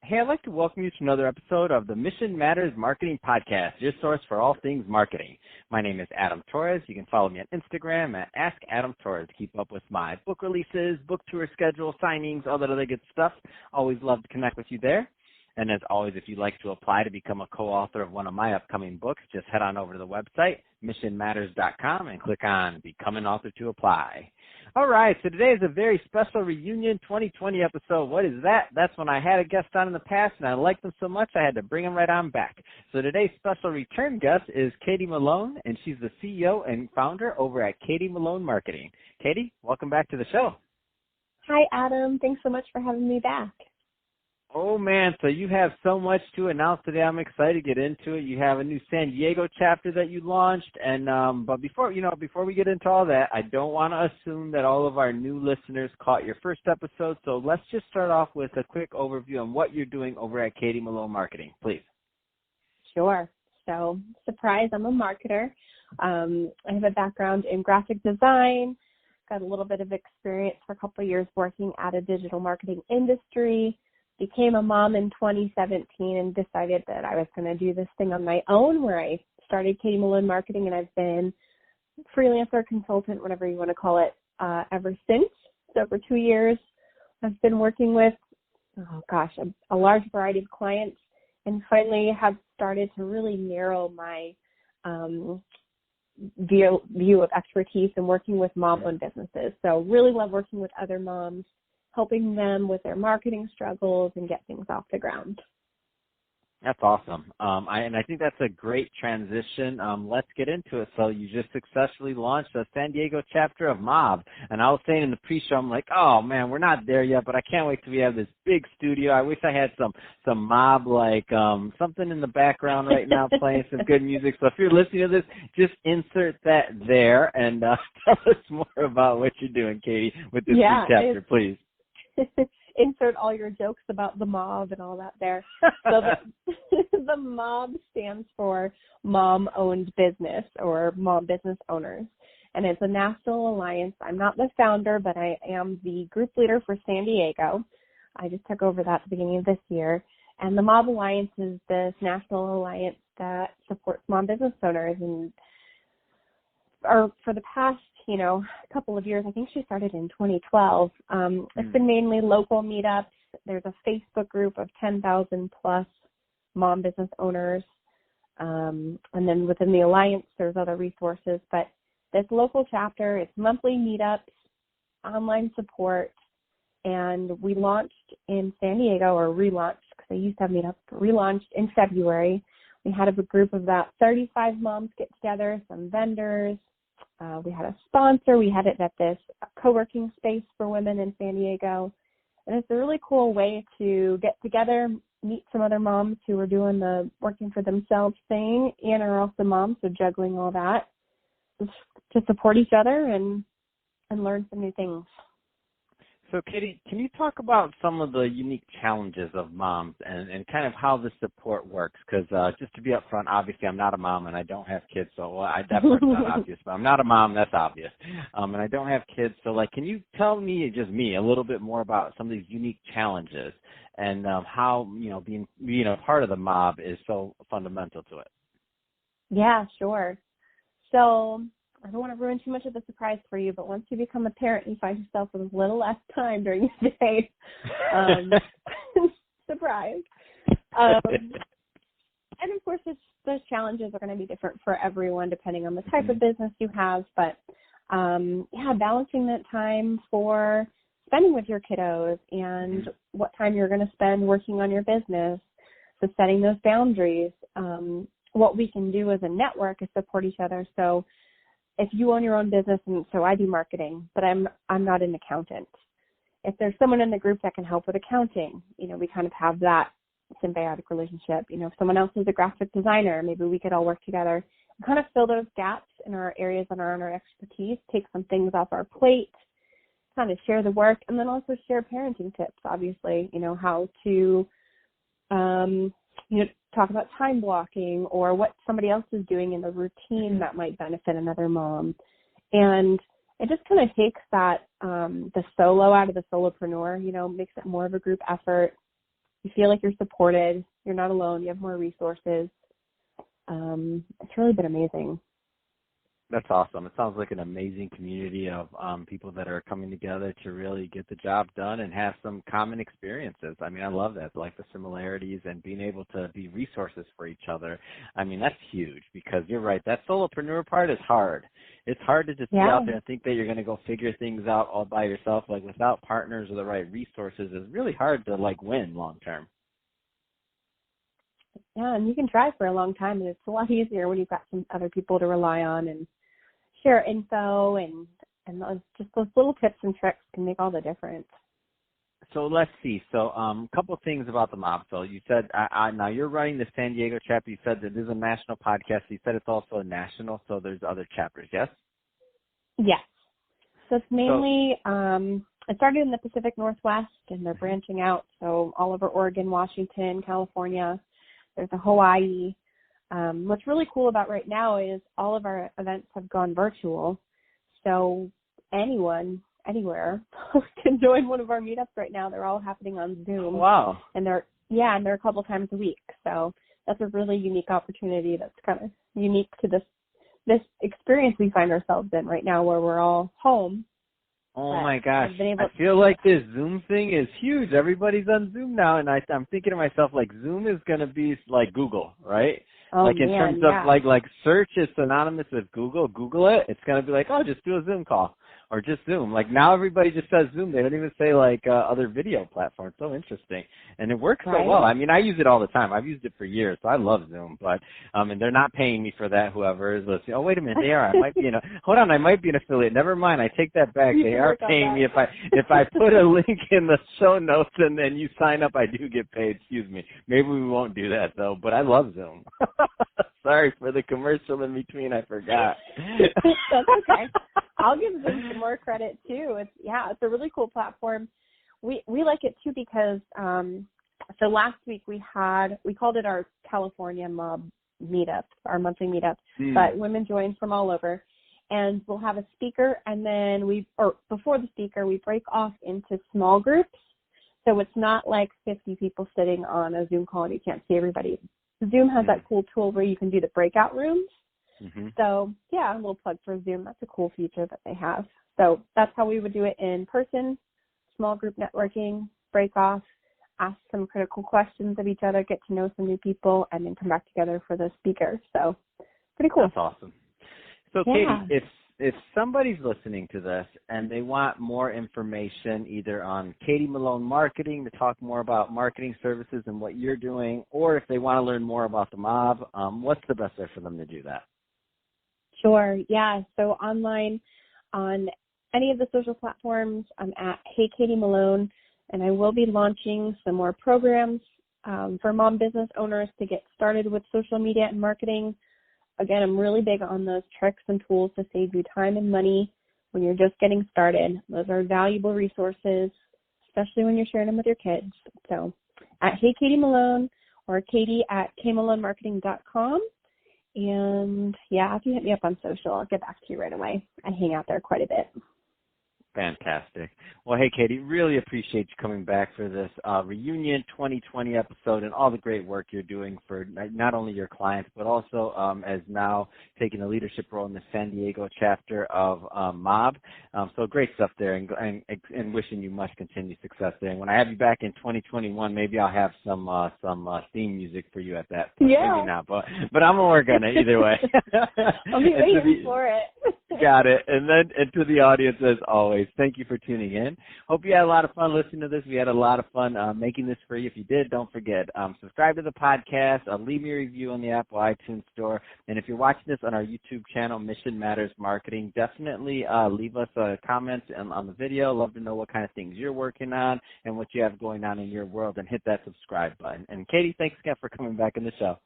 Hey, I'd like to welcome you to another episode of the Mission Matters Marketing Podcast, your source for all things marketing. My name is Adam Torres. You can follow me on Instagram at AskAdamTorres to keep up with my book releases, book tour schedule, signings, all that other good stuff. Always love to connect with you there. And as always, if you'd like to apply to become a co-author of one of my upcoming books, just head on over to the website, missionmatters.com, and click on Become an Author to apply. All right, so today is a very special reunion 2020 episode. What is that? That's when I had a guest on in the past, and I liked them so much I had to bring them right on back. So today's special return guest is Katie Malone, and she's the CEO and founder over at Katie Malone Marketing. Katie, welcome back to the show. Hi, Adam. Thanks so much for having me back. Oh, man, so you have so much to announce today. I'm excited to get into it. You have a new San Diego chapter that you launched. And but before we get into all that, I don't want to assume that all of our new listeners caught your first episode. So let's just start off with a quick overview on what you're doing over at Katie Malone Marketing, please. Sure. So, surprise, I'm a marketer. I have a background in graphic design, got a little bit of experience for a couple of years working at a digital marketing industry. Became a mom in 2017 and decided that I was going to do this thing on my own, where I started Katie Malone Marketing, and I've been freelancer, consultant, whatever you want to call it, ever since. So for 2 years, I've been working with, a large variety of clients, and finally have started to really narrow my view of expertise in working with mom-owned businesses. So really love working with other moms, helping them with their marketing struggles and get things off the ground. That's awesome. I think that's a great transition. Let's get into it. So you just successfully launched a San Diego chapter of Mob. And I was saying in the pre-show, I'm like, oh, man, we're not there yet, but I can't wait till we have this big studio. I wish I had some Mob, like something in the background right now playing some good music. So if you're listening to this, just insert that there and tell us more about what you're doing, Katie, with this new chapter, please. Insert all your jokes about the mob and all that there. So the mob stands for Mom-Owned Business, or Mom Business Owners. And it's a national alliance. I'm not the founder, but I am the group leader for San Diego. I just took over that at the beginning of this year. And the Mob Alliance is this national alliance that supports mom business owners. And for the past couple of years, I think she started in 2012. It's been mainly local meetups. There's a Facebook group of 10,000 plus mom business owners. And then within the alliance, there's other resources. But this local chapter, it's monthly meetups, online support. And we launched in San Diego, or relaunched, because I used to have meetups, relaunched in February. We had a group of about 35 moms get together, some vendors. We had a sponsor. We had it at this co-working space for women in San Diego. And it's a really cool way to get together, meet some other moms who are doing the working for themselves thing and are also moms, so juggling all that, to support each other and learn some new things. So, Katie, can you talk about some of the unique challenges of moms and kind of how the support works? Because just to be upfront, obviously I'm not a mom and I don't have kids, so that part's not obvious. But I'm not a mom, that's obvious. And I don't have kids, so can you tell me, just me, a little bit more about some of these unique challenges and how being a part of the mob is so fundamental to it? Yeah, sure. So I don't want to ruin too much of the surprise for you, but once you become a parent, you find yourself with a little less time during the day. Surprise. And of course, those challenges are going to be different for everyone depending on the type of business you have. But balancing that time for spending with your kiddos and what time you're going to spend working on your business. So setting those boundaries. What we can do as a network is support each other. So if you own your own business, and so I do marketing, but I'm not an accountant. If there's someone in the group that can help with accounting, we kind of have that symbiotic relationship. If someone else is a graphic designer, maybe we could all work together and kind of fill those gaps in our areas that are in our expertise, take some things off our plate, kind of share the work, and then also share parenting tips, obviously, how to talk about time blocking or what somebody else is doing in the routine that might benefit another mom. And it just kind of takes that, the solo out of the solopreneur, makes it more of a group effort. you feel like you're supported. You're not alone. You have more resources. It's really been amazing. That's awesome. It sounds like an amazing community of people that are coming together to really get the job done and have some common experiences. I mean, I love that, like the similarities and being able to be resources for each other. I mean, that's huge because you're right. That solopreneur part is hard. It's hard to just be out there and think that you're going to go figure things out all by yourself. Like without partners or the right resources, it's really hard to like win long term. Yeah, and you can try for a long time, and it's a lot easier when you've got some other people to rely on and share info, and those little tips and tricks can make all the difference. So let's see. So a couple of things about the mob. So you said, now you're running the San Diego chapter. You said that this is a national podcast. You said it's also a national, so there's other chapters, yes? Yes. So it's mainly, it started in the Pacific Northwest, and they're branching out. So all over Oregon, Washington, California. There's a Hawaii. What's really cool about right now is all of our events have gone virtual. So anyone, anywhere, can join one of our meetups right now. They're all happening on Zoom. Wow. And they're a couple times a week. So that's a really unique opportunity that's kind of unique to this experience we find ourselves in right now where we're all home. Oh my gosh. I feel like this Zoom thing is huge. Everybody's on Zoom now, and I'm thinking to myself, like, Zoom is going to be like Google, right? Oh, like in terms of like search is synonymous with Google. Google it. It's going to be like, oh, just do a Zoom call or just Zoom. Like now everybody just says Zoom. They don't even say like other video platforms. So interesting. And it works so well. I mean, I use it all the time. I've used it for years. So I love Zoom, but, and they're not paying me for that. Whoever is listening. Oh, wait a minute. They are. I might be hold on. I might be an affiliate. Never mind. I take that back. They are paying me. If I put a link in the show notes and then you sign up, I do get paid. Excuse me. Maybe we won't do that though, but I love Zoom. Sorry for the commercial in between. I forgot. That's okay. I'll give Zoom some more credit too. It's a really cool platform. We like it too because so last week we called it our California Mob meetup, our monthly meetup. But women join from all over, and we'll have a speaker, and then before the speaker we break off into small groups. So it's not like 50 people sitting on a Zoom call and you can't see everybody. Zoom has that cool tool where you can do the breakout rooms. So, a little plug for Zoom. That's a cool feature that they have. So that's how we would do it in person, small group networking, break off, ask some critical questions of each other, get to know some new people, and then come back together for the speaker. So pretty cool. That's awesome. So, Katie, if somebody's listening to this and they want more information either on Katie Malone Marketing to talk more about marketing services and what you're doing, or if they want to learn more about the mob, what's the best way for them to do that? Sure. Yeah. So online on any of the social platforms, I'm at Hey Katie Malone, and I will be launching some more programs for mom business owners to get started with social media and marketing. Again, I'm really big on those tricks and tools to save you time and money when you're just getting started. Those are valuable resources, especially when you're sharing them with your kids. So at Hey Katie Malone or Katie at kmalonemarketing.com. And if you hit me up on social, I'll get back to you right away. I hang out there quite a bit. Fantastic. Well, hey, Katie, really appreciate you coming back for this reunion 2020 episode and all the great work you're doing for not only your clients, but also as now taking a leadership role in the San Diego chapter of Mob. So great stuff there, and wishing you much continued success there. And when I have you back in 2021, maybe I'll have some theme music for you at that point. Yeah. Maybe not, but I'm going to work on it either way. I'll be waiting for it. Got it. And to the audience, as always, thank you for tuning in. Hope you had a lot of fun listening to this. We had a lot of fun making this for you. If you did, don't forget, subscribe to the podcast, leave me a review on the Apple iTunes store. And if you're watching this on our YouTube channel, Mission Matters Marketing, definitely leave us a comment on the video. Love to know what kind of things you're working on and what you have going on in your world, and hit that subscribe button. And Katie, thanks again for coming back in the show.